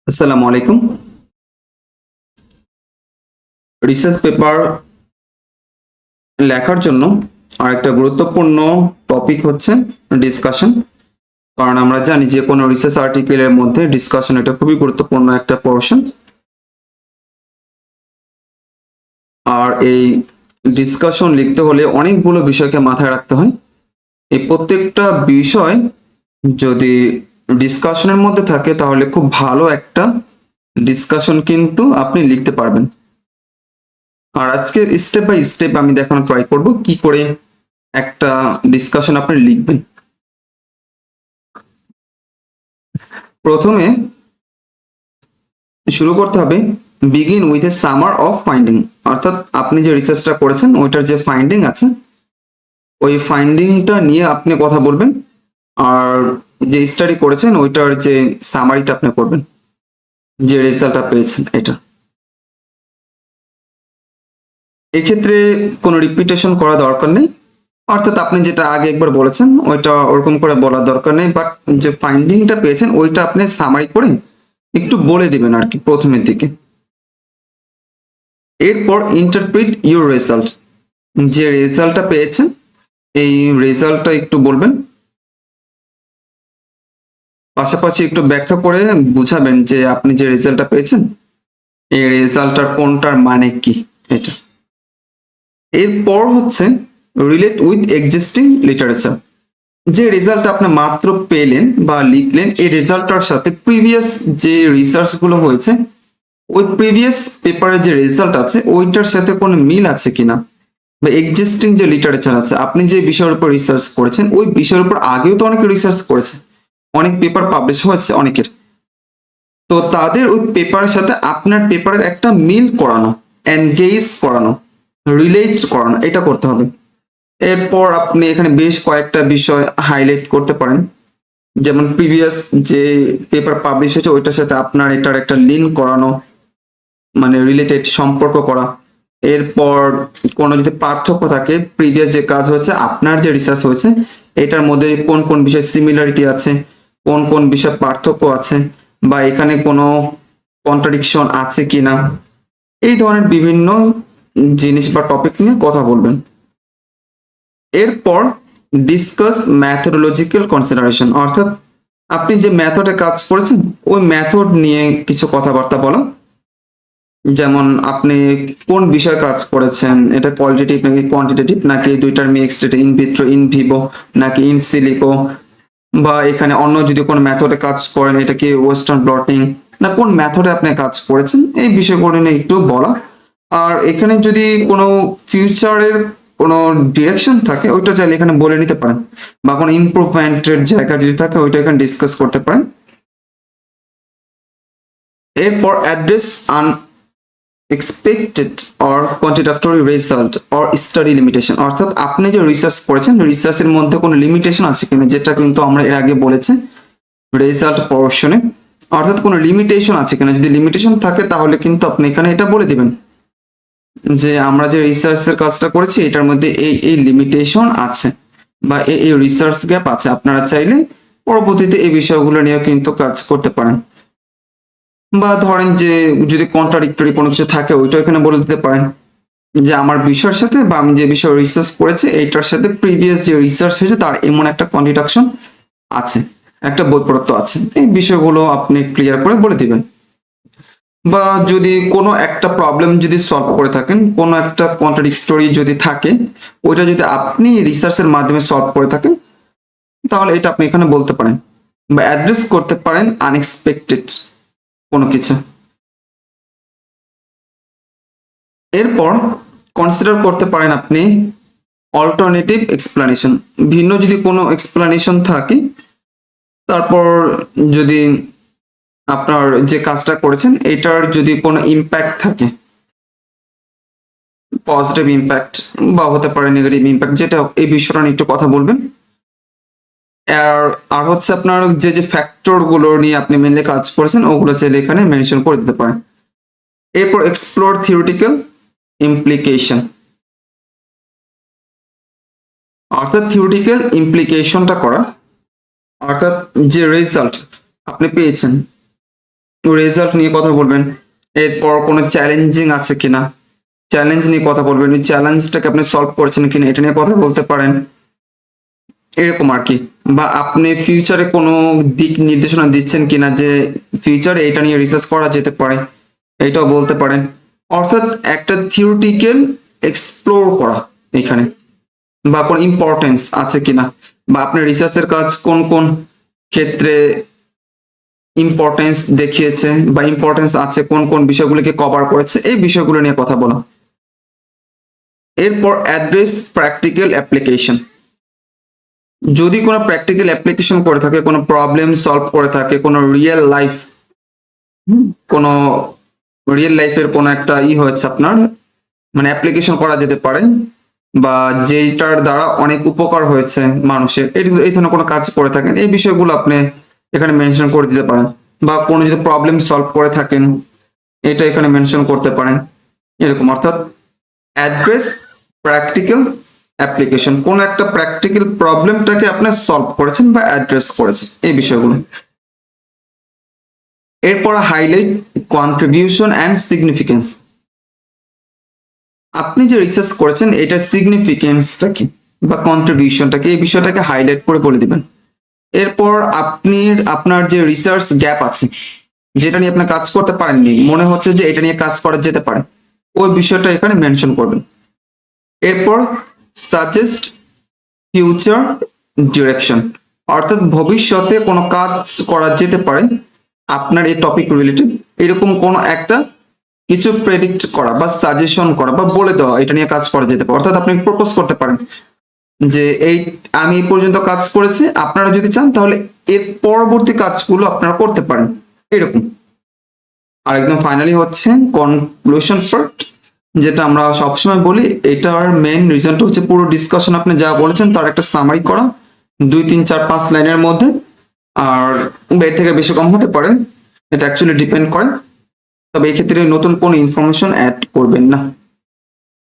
আসসালামু আলাইকুম। Research paper লেখার জন্য আরেকটা গুরুত্বপূর্ণ টপিক হচ্ছে ডিসকাশন। কারণ আমরা জানি যে কোনো রিসার্চ আর্টিকেলের মধ্যে ডিসকাশন এটা খুবই গুরুত্বপূর্ণ একটা পোর্শন। আর এই ডিসকাশন লিখতে হলে অনেকগুলো বিষয়কে মাথায় রাখতে হয়। এই প্রত্যেকটা বিষয় যদি ডিসকাশনের মধ্যে থাকে তাহলে খুব ভালো একটা ডিসকাশন কিন্তু আপনি লিখতে পারবেন। আর আজকে স্টেপ বাই স্টেপ আমি দেখানোর ট্রাই করব কি করে একটা ডিসকাশন আপনি লিখবেন। প্রথমে শুরু করতে হবে begin with a summer of finding, অর্থাৎ আপনি যে রিসার্চটা করেছেন ওইটার যে ফাইন্ডিং আছে ওই ফাইন্ডিংটা নিয়ে আপনি কথা বলবেন। আর যে স্টাডি করেছেন ওইটার যে সামারিটা আপনি করবেন, যে রেজাল্টটা পেয়েছেন এটা। এক্ষেত্রে কোনো রিপিটেশন করা দরকার নেই, অর্থাৎ আপনি যেটা আগে একবার বলেছেন ওইটা ওরকম করে বলার দরকার নেই, বাট যে ফাইন্ডিংটা পেয়েছেন ওইটা আপনি সামারি করে একটু বলে দিবেন আর কি প্রথমের দিকে। এরপর ইন্টারপ্রিট ইউর রেজাল্ট, যে রেজাল্টটা পেয়েছেন এই রেজাল্টটা একটু বলবেন, পাশাপাশি একটু ব্যাখ্যা করে বুঝাবেন যে আপনি যে রেজাল্টটা পেয়েছেন এই রেজাল্টটার কোনটার মানে কি এটা। এরপর হচ্ছে রিলেট উইথ এক্সিস্টিং লিটারেচার, যে রেজাল্ট আপনি মাত্র পেলেন বা লিখলেন এই রেজাল্টটার সাথে প্রিভিয়াস যে রিসার্চ গুলো হয়েছে ওই প্রিভিয়াস পেপারের যে রেজাল্ট আছে ওইটার সাথে কোনো মিল আছে কিনা, বা এক্সিস্টিং যে লিটারেচার আছে আপনি যে বিষয়ের উপর রিসার্চ করেছেন ওই বিষয়ের উপর আগেও তো অনেকে রিসার্চ করেছে, অনেক পেপার পাবলিশ হয়েছে অনেকের, তো তাদের ওই পেপারের সাথে আপনার পেপারের একটা মিল করানো, এনগেজ করানো, রিলেট করানো, এটা করতে হবে। এরপর আপনি এখানে বেশ কয়েকটা বিষয় হাইলাইট করতে পারেন, যেমন প্রিভিয়াস যে পেপার পাবলিশ হয়েছে ওইটার সাথে আপনার এটার একটা লিঙ্ক করানো, মানে রিলেটেড সম্পর্ক করা। এরপর কোনো যদি পার্থক্য থাকে প্রিভিয়াস যে কাজ হয়েছে আপনার যে রিসার্চ হয়েছে এটার মধ্যে কোন কোন বিষয় সিমিলারিটি আছে, কোন কোন বিষয় পার্থক্য আছে, বা এখানে কোনো কন্ট্রাডিকশন আছে কিনা, এই ধরনের বিভিন্ন জিনিস বা টপিক নিয়ে কথা বলবেন। এরপর ডিসকাস ম্যাথোডোলজিক্যাল কনসিডারেশন, অর্থাৎ আপনি যে মেথডে কাজ করেছেন ওই মেথড নিয়ে কিছু কথাবার্তা বলা, যেমন আপনি কোন বিষয়ে কাজ করেছেন, এটা কোয়ালিটেটিভ নাকি কোয়ান্টিটেটিভ, নাকি দুইটার মিক্সড, এটা ইন ভিট্রো ইন ভিভো নাকি ইন সিলিকো, বা এখানে অন্য যদি কোনো মেথডে কাজ করেন এটা কি ওয়েস্টার্ন ব্লটিং না কোন মেথডে আপনি কাজ করেছেন, এই বিষয়গুলো নিয়ে একটু বলা। আর এখানে যদি কোনো ফিউচারের কোনো ডিরেকশন থাকে ওইটা চাইলে এখানে বলে নিতে পারেন, বা কোনো ইমপ্রুভমেন্টের জায়গা যদি থাকে ওইটা এখানে ডিসকাস করতে পারেন। এরপর address unexpected or contradictory result or study limitation, অর্থাৎ আপনি যে রিসার্চ করেছেন রিসার্চের মধ্যে কোনো লিমিটেশন আছে কিনা, যেটা কিন্তু আমরা এর আগে বলেছি রেজাল্ট পোর্শনে, অর্থাৎ কোনো লিমিটেশন আছে কিনা, যদি লিমিটেশন থাকে তাহলে কিন্তু আপনি এখানে এটা বলে দিবেন যে আমরা যে রিসার্চের কাজটা করেছি এটার মধ্যে এই লিমিটেশন আছে বা এই রিসার্চ গ্যাপ আছে, আপনারা চাইলে পরবর্তীতে এই বিষয়গুলো নিয়ে কিন্তু কাজ করতে পারেন। বা ধরেন যে যদি কন্ট্রাডিক্টরি কোনো কিছু থাকে ওইটা এখানে বলে দিতে পারেন যে আমার বিষয়ের সাথে বা আমি যে বিষয়ে রিসার্চ করেছি এইটার সাথে প্রিভিয়াস যে রিসার্চ হয়েছে তার এমন একটা কন্ট্রাডিকশন আছে, একটা বৈপরীত্য আছে, এই বিষয়গুলো আপনি ক্লিয়ার করে বলে দিবেন। বা যদি কোনো একটা প্রবলেম যদি সলভ করে থাকেন, কোনো একটা কন্ট্রাডিক্টরি যদি থাকে ওইটা যদি আপনি রিসার্চের মাধ্যমে সলভ করে থাকেন তাহলে এটা আপনি এখানে বলতে পারেন, বা অ্যাড্রেস করতে পারেন আনএক্সপেক্টেড কোনো কিছু। এরপর কনসিডার করতে পারেন আপনি অল্টারনেটিভ এক্সপ্লানেশন, ভিন্ন যদি কোনো এক্সপ্লানেশন থাকে, তারপর যদি আপনার যে কাজটা করেছেন এটার যদি কোনো ইম্প্যাক্ট থাকে, পজিটিভ ইম্প্যাক্ট বা হতে পারে নেগেটিভ ইম্প্যাক্ট, যেটা এই বিষয়টা নিয়ে একটু কথা বলবেন। আর আর হচ্ছে আপনার যে যে ফ্যাক্টর গুলো নিয়ে আপনি মেনলি কাজ করেছেন ওগুলো চাইলে এখানে মেনশন করে দিতে পারেন। এরপর এক্সপ্লোর থিওরিটিক্যাল ইমপ্লিকেশন, অর্থাৎ থিওরিটিক্যাল ইমপ্লিকেশনটা করা, অর্থাৎ যে রেজাল্ট আপনি পেয়েছেন রেজাল্ট নিয়ে কথা বলবেন। এরপর কোনো চ্যালেঞ্জিং আছে কিনা, চ্যালেঞ্জ নিয়ে কথা বলবেন, ওই চ্যালেঞ্জটাকে আপনি সলভ করছেন কিনা এটা নিয়ে কথা বলতে পারেন, এরকম আর কি। বা আপনি ফিউচারে কোনো দিক নির্দেশনা দিচ্ছেন কিনা যে ফিউচারে এটা নিয়ে রিসার্চ করা যেতে পারে, এটাও বলতে পারেন। অর্থাৎ একটা থিওরিটিক্যাল এক্সপ্লোর করা এখানে, বা কোনো ইম্পর্টেন্স আছে কিনা, বা আপনার রিসার্চের কাজ কোন কোন ক্ষেত্রে ইম্পর্টেন্স দেখিয়েছে বা ইম্পর্টেন্স আছে, কোন কোন বিষয়গুলোকে কভার করেছে, এই বিষয়গুলো নিয়ে কথা বলা। এরপর অ্যাড্রেস প্র্যাকটিক্যাল অ্যাপ্লিকেশন। যদি কোনো প্র্যাকটিক্যাল অ্যাপ্লিকেশন করে থাকে, কোনো প্রবলেম সলভ করে থাকে, কোনো রিয়েল লাইফের কোনো একটা হয়েছে আপনার, মানে অ্যাপ্লিকেশন করা যেতে পারে, বা যেটার দ্বারা অনেক উপকার হয়েছে মানুষের, এই ধরনের কোনো কাজ করে থাকেন, এই বিষয়গুলো আপনি এখানে মেনশন করে দিতে পারেন। বা কোনো যদি প্রবলেম সলভ করে থাকেন, এটা এখানে মেনশন করতে পারেন, এরকম। অর্থাৎ অ্যাড্রেস প্র্যাকটিক্যাল অ্যাপ্লিকেশন, কোন একটা প্র্যাকটিক্যাল প্রবলেমটাকে আপনি সলভ করেছেন বা অ্যাড্রেস করেছেন, এই বিষয়গুলো। এরপর হাইলাইট কন্ট্রিবিউশন অ্যান্ড সিগনিফিকেন্স। আপনি যে রিসার্চ করেছেন এটার সিগনিফিকেন্সটা কি বা কন্ট্রিবিউশনটা কি, এই বিষয়টাকে হাইলাইট করে বলে দিবেন। এরপর আপনার যে রিসার্চ গ্যাপ আছে, যেটা নিয়ে আপনি কাজ করতে পারেননি, মনে হচ্ছে যে এটা নিয়ে কাজ করা যেতে পারে, ওই বিষয়টা এখানে মেনশন করবেন। এরপর সাজেস্ট ফিউচার ডিরেকশন, অর্থাৎ ভবিষ্যতে কোনো কাজ করা যেতে পারে আপনার এই টপিক রিলেটেড, এরকম কোনো একটা কিছু প্রেডিক্ট করা বা সাজেশন করা বা বলে দেওয়া এটা নিয়ে কাজ করা যেতে পারে। অর্থাৎ আপনি প্রপোজ করতে পারেন যে আমি এই পর্যন্ত কাজ করেছি, আপনারা যদি চান তাহলে এর পরবর্তী কাজগুলো আপনারা করতে পারেন, এরকম। আর একদম ফাইনালি হচ্ছে কনক্লুশন পার্ট, যেটা আমরা সবসময় বলি, এটার মেইন রিজনটা হচ্ছে পুরো ডিসকাশন আপনি যা বলেছেন তার একটা সামারি করা 2 3 4 5 লাইনের মধ্যে, আর এর থেকে বেশি কম হতে পারে, এটা অ্যাকচুয়ালি ডিপেন্ড করে। তবে এই ক্ষেত্রে নতুন কোনো ইনফরমেশন অ্যাড করবেন না।